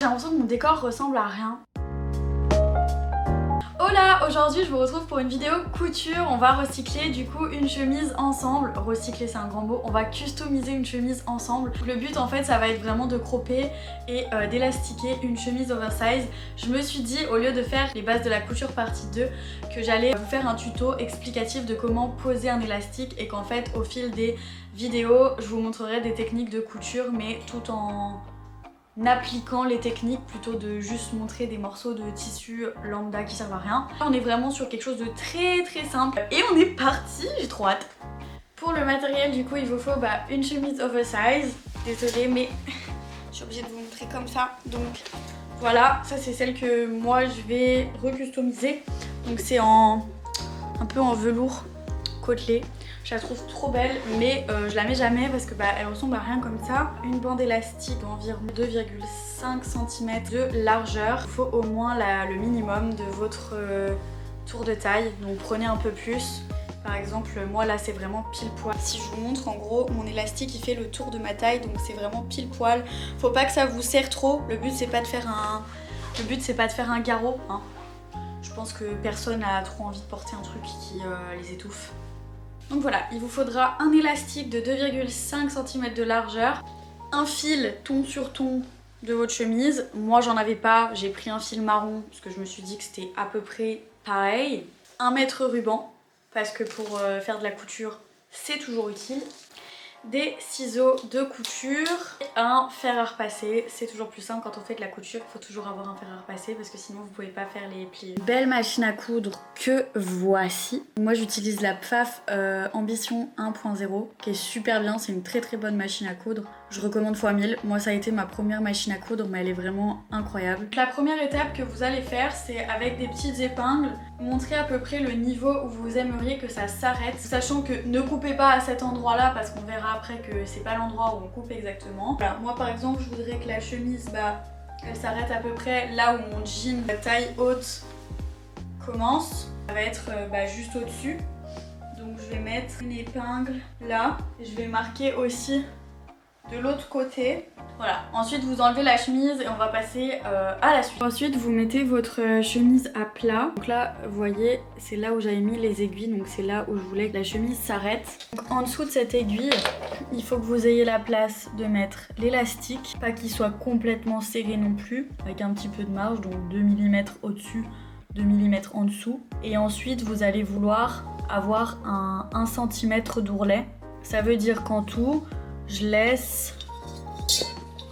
l'impression que mon décor ressemble à rien. Hola, aujourd'hui je vous retrouve pour une vidéo couture. On va recycler du coup une chemise ensemble. Recycler c'est un grand mot, on va customiser une chemise ensemble. Le but en fait ça va être vraiment de cropper et d'élastiquer une chemise oversize. Je me suis dit au lieu de faire les bases de la couture partie 2 que j'allais vous faire un tuto explicatif de comment poser un élastique et qu'en fait au fil des vidéos je vous montrerai des techniques de couture mais tout en appliquant les techniques plutôt de juste montrer des morceaux de tissu lambda qui servent à rien. On est vraiment sur quelque chose de très simple et on est parti, j'ai trop hâte. Pour le matériel du coup il vous faut une chemise oversize, désolée mais je suis obligée de vous montrer comme ça, donc voilà, ça c'est celle que moi je vais recustomiser, donc c'est un peu en velours côtelé. Je la trouve trop belle mais je la mets jamais parce que elle ressemble à rien comme ça. Une bande élastique d'environ 2,5 cm de largeur. Il faut au moins le minimum de votre tour de taille, donc prenez un peu plus. Par exemple moi là c'est vraiment pile poil. Si je vous montre en gros mon élastique il fait le tour de ma taille, donc c'est vraiment pile poil. Faut pas que ça vous serre trop, le but c'est pas de faire un garrot hein. Je pense que personne n'a trop envie de porter un truc qui les étouffe. Donc voilà, il vous faudra un élastique de 2,5 cm de largeur, un fil ton sur ton de votre chemise. Moi j'en avais pas, j'ai pris un fil marron parce que je me suis dit que c'était à peu près pareil. 1 mètre ruban, parce que pour faire de la couture c'est toujours utile. Des ciseaux de couture, un fer à repasser, c'est toujours plus simple quand on fait de la couture, il faut toujours avoir un fer à repasser parce que sinon vous pouvez pas faire les plis. Belle machine à coudre que voici. Moi j'utilise la PFAF Ambition 1.0 qui est super bien, c'est une très bonne machine à coudre. Je recommande x1000, moi ça a été ma première machine à coudre mais elle est vraiment incroyable. La première étape que vous allez faire c'est avec des petites épingles, montrer à peu près le niveau où vous aimeriez que ça s'arrête, sachant que ne coupez pas à cet endroit là parce qu'on verra après que c'est pas l'endroit où on coupe exactement. Voilà, moi par exemple je voudrais que la chemise elle s'arrête à peu près là où mon jean taille haute commence. Ça va être juste au dessus, donc je vais mettre une épingle là et je vais marquer aussi de l'autre côté. Voilà, ensuite vous enlevez la chemise et on va passer à la suite. Ensuite vous mettez votre chemise à plat. Donc là vous voyez c'est là où j'avais mis les aiguilles, donc c'est là où je voulais que la chemise s'arrête. En dessous de cette aiguille il faut que vous ayez la place de mettre l'élastique, pas qu'il soit complètement serré non plus, avec un petit peu de marge, donc 2 mm au-dessus, 2 mm en dessous. Et ensuite vous allez vouloir avoir un 1 cm d'ourlet. Ça veut dire qu'en tout je laisse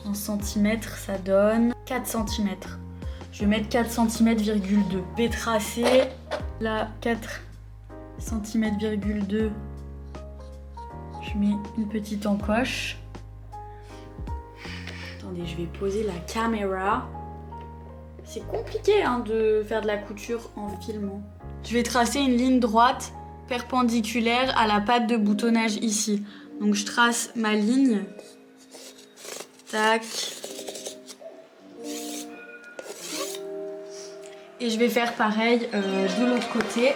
en centimètres, ça donne 4 cm. Je vais mettre 4 cm,2. Je vais tracer là 4 cm,2. Je mets une petite encoche. Attendez, je vais poser la caméra. C'est compliqué hein, de faire de la couture en filmant. Je vais tracer une ligne droite perpendiculaire à la patte de boutonnage ici. Donc je trace ma ligne. Tac. Et je vais faire pareil de l'autre côté.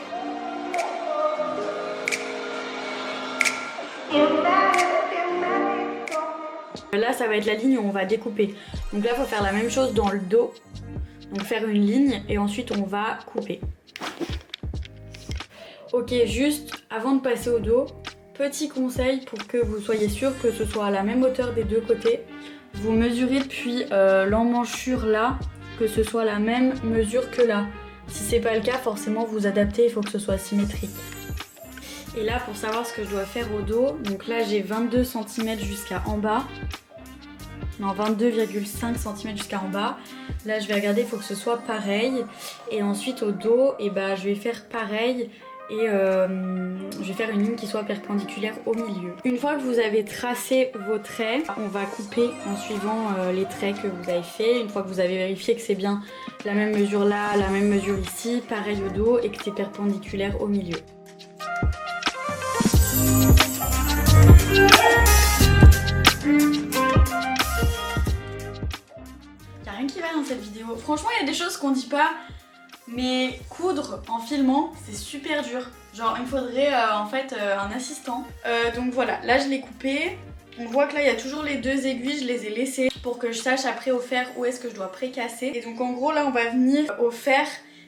Là ça va être la ligne où on va découper. Donc là il faut faire la même chose dans le dos. Donc faire une ligne et ensuite on va couper. Ok, juste avant de passer au dos, petit conseil pour que vous soyez sûr que ce soit à la même hauteur des deux côtés. Vous mesurez depuis l'emmanchure là, que ce soit la même mesure que là. Si c'est pas le cas, forcément vous adaptez, il faut que ce soit symétrique. Et là pour savoir ce que je dois faire au dos, donc là j'ai 22 cm jusqu'à en bas. Non, 22,5 cm jusqu'à en bas. Là je vais regarder, il faut que ce soit pareil. Et ensuite au dos, je vais faire pareil. Et je vais faire une ligne qui soit perpendiculaire au milieu. Une fois que vous avez tracé vos traits, on va couper en suivant les traits que vous avez fait. Une fois que vous avez vérifié que c'est bien la même mesure là, la même mesure ici, pareil au dos et que c'est perpendiculaire au milieu. Y'a rien qui va dans cette vidéo. Franchement, il y a des choses qu'on dit pas. Mais coudre en filmant, c'est super dur. Genre, il me faudrait en fait un assistant. Donc voilà, là je l'ai coupé. On voit que là il y a toujours les deux aiguilles, je les ai laissées. pour que je sache après au fer où est-ce que je dois précasser. Et donc en gros là on va venir au fer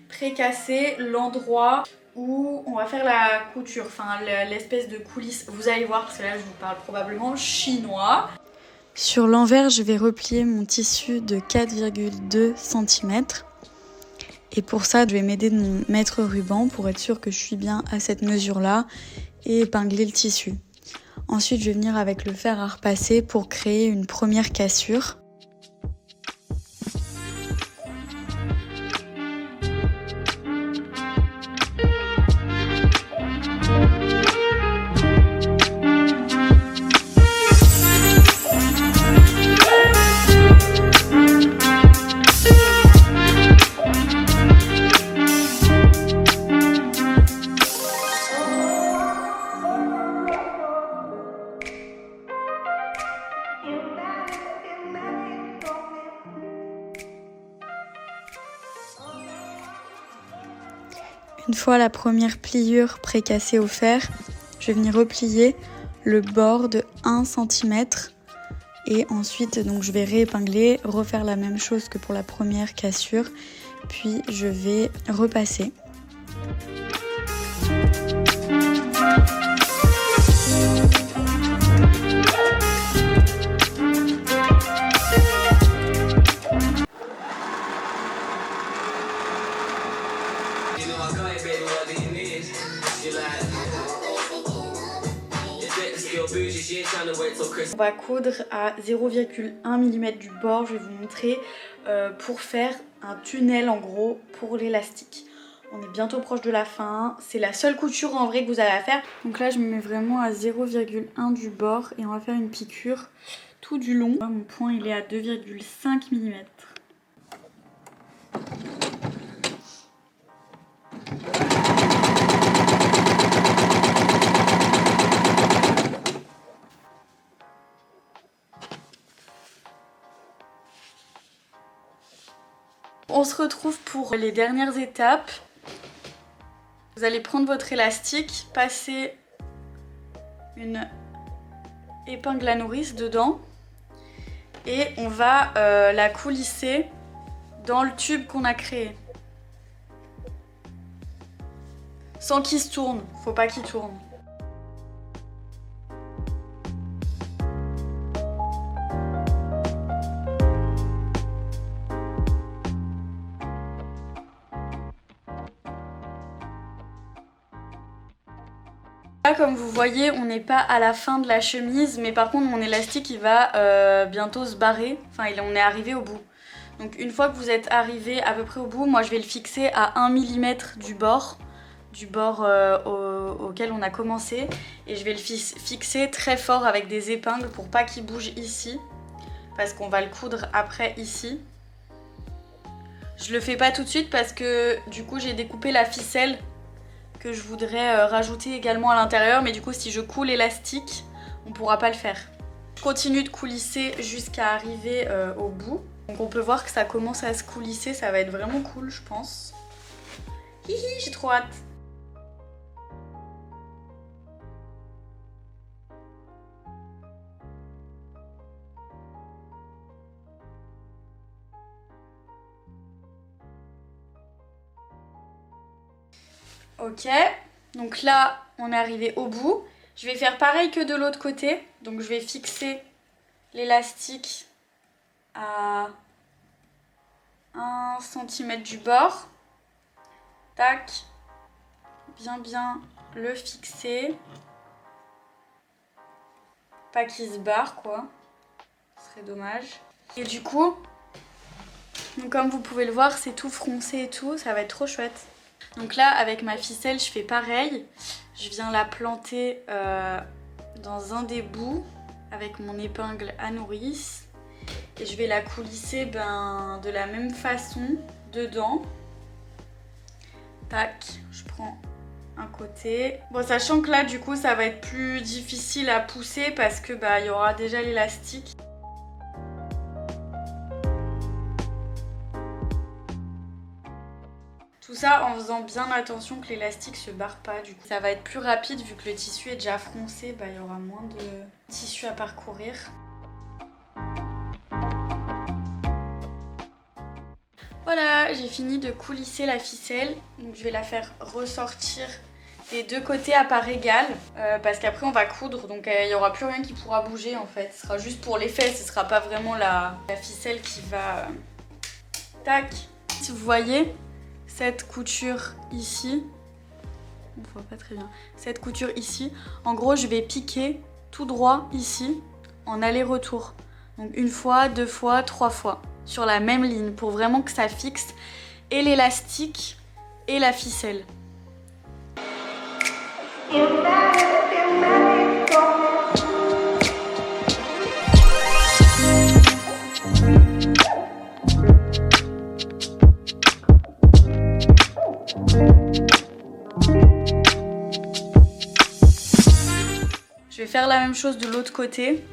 précasser l'endroit où on va faire la couture, enfin l'espèce de coulisse. Vous allez voir parce que là je vous parle probablement chinois. Sur l'envers, je vais replier mon tissu de 4,2 cm. Et pour ça, je vais m'aider de mon mètre ruban pour être sûre que je suis bien à cette mesure-là et épingler le tissu. Ensuite, je vais venir avec le fer à repasser pour créer une première cassure. Une fois la première pliure précassée au fer, je vais venir replier le bord de 1 cm et ensuite donc je vais réépingler, refaire la même chose que pour la première cassure, puis je vais repasser. On va coudre à 0,1 mm du bord, je vais vous montrer, pour faire un tunnel en gros pour l'élastique. On est bientôt proche de la fin, c'est la seule couture en vrai que vous avez à faire. Donc là je me mets vraiment à 0,1 du bord et on va faire une piqûre tout du long. Mon point il est à 2,5 mm. On se retrouve pour les dernières étapes. Vous allez prendre votre élastique, passer une épingle à nourrice dedans et on va la coulisser dans le tube qu'on a créé. Sans qu'il se tourne, faut pas qu'il tourne. Là, comme vous voyez, on n'est pas à la fin de la chemise, mais par contre mon élastique il va bientôt se barrer, enfin on est arrivé au bout. Donc une fois que vous êtes arrivé à peu près au bout, moi je vais le fixer à 1 mm du bord auquel on a commencé, et je vais le fixer très fort avec des épingles pour pas qu'il bouge ici, parce qu'on va le coudre après ici. Je le fais pas tout de suite parce que du coup j'ai découpé la ficelle que je voudrais rajouter également à l'intérieur, mais du coup si je coule l'élastique on pourra pas le faire. Je continue de coulisser jusqu'à arriver au bout. Donc on peut voir que ça commence à se coulisser, ça va être vraiment cool je pense. Hihi, j'ai trop hâte. Ok, donc là on est arrivé au bout. Je vais faire pareil que de l'autre côté. Donc je vais fixer l'élastique à 1 cm du bord. Tac, bien le fixer. Pas qu'il se barre quoi, ce serait dommage. Et du coup, donc comme vous pouvez le voir, c'est tout froncé et tout, ça va être trop chouette. Donc là avec ma ficelle je fais pareil, je viens la planter dans un des bouts avec mon épingle à nourrice et je vais la coulisser de la même façon dedans. Tac, je prends un côté. Bon, sachant que là du coup ça va être plus difficile à pousser parce que il y aura déjà l'élastique. Tout ça en faisant bien attention que l'élastique se barre pas, du coup ça va être plus rapide vu que le tissu est déjà froncé, il y aura moins de tissu à parcourir. Voilà, j'ai fini de coulisser la ficelle. Donc je vais la faire ressortir des deux côtés à part égale parce qu'après on va coudre, donc il n'y aura plus rien qui pourra bouger en fait. Ce sera juste pour l'effet, ce sera pas vraiment la ficelle qui va... Tac. Si vous voyez cette couture ici, on voit pas très bien, cette couture ici, en gros je vais piquer tout droit ici en aller-retour. Donc une fois, deux fois, trois fois sur la même ligne pour vraiment que ça fixe et l'élastique et la ficelle. Je vais faire la même chose de l'autre côté.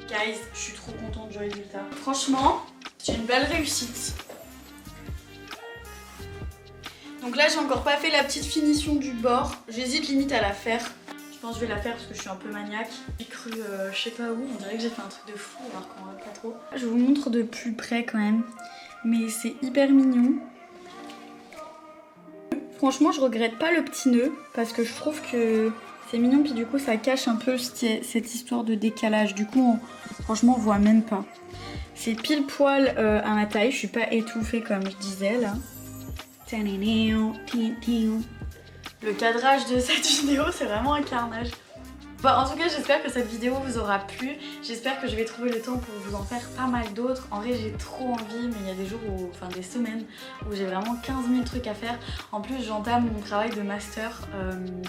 Guys, je suis trop contente du résultat. Franchement, c'est une belle réussite. Donc là, j'ai encore pas fait la petite finition du bord. J'hésite limite à la faire. Je pense que je vais la faire parce que je suis un peu maniaque. J'ai cru, je sais pas où, on dirait que j'ai fait un truc de fou alors qu'on voit pas trop. Je vous montre de plus près quand même. Mais c'est hyper mignon. Franchement, je regrette pas le petit nœud parce que je trouve que c'est mignon, puis du coup ça cache un peu cette histoire de décalage. Du coup, franchement, on voit même pas. C'est pile poil à ma taille, je suis pas étouffée comme je disais là. Le cadrage de cette vidéo, c'est vraiment un carnage. Bon, en tout cas, j'espère que cette vidéo vous aura plu. J'espère que je vais trouver le temps pour vous en faire pas mal d'autres. En vrai, j'ai trop envie, mais il y a des jours où, enfin des semaines où j'ai vraiment 15 000 trucs à faire. En plus, j'entame mon travail de master.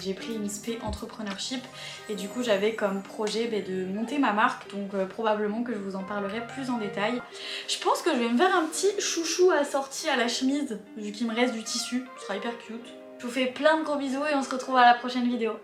J'ai pris une spé entrepreneurship et du coup, j'avais comme projet de monter ma marque. Donc probablement que je vous en parlerai plus en détail. Je pense que je vais me faire un petit chouchou assorti à la chemise, vu qu'il me reste du tissu. Ce sera hyper cute. Je vous fais plein de gros bisous et on se retrouve à la prochaine vidéo.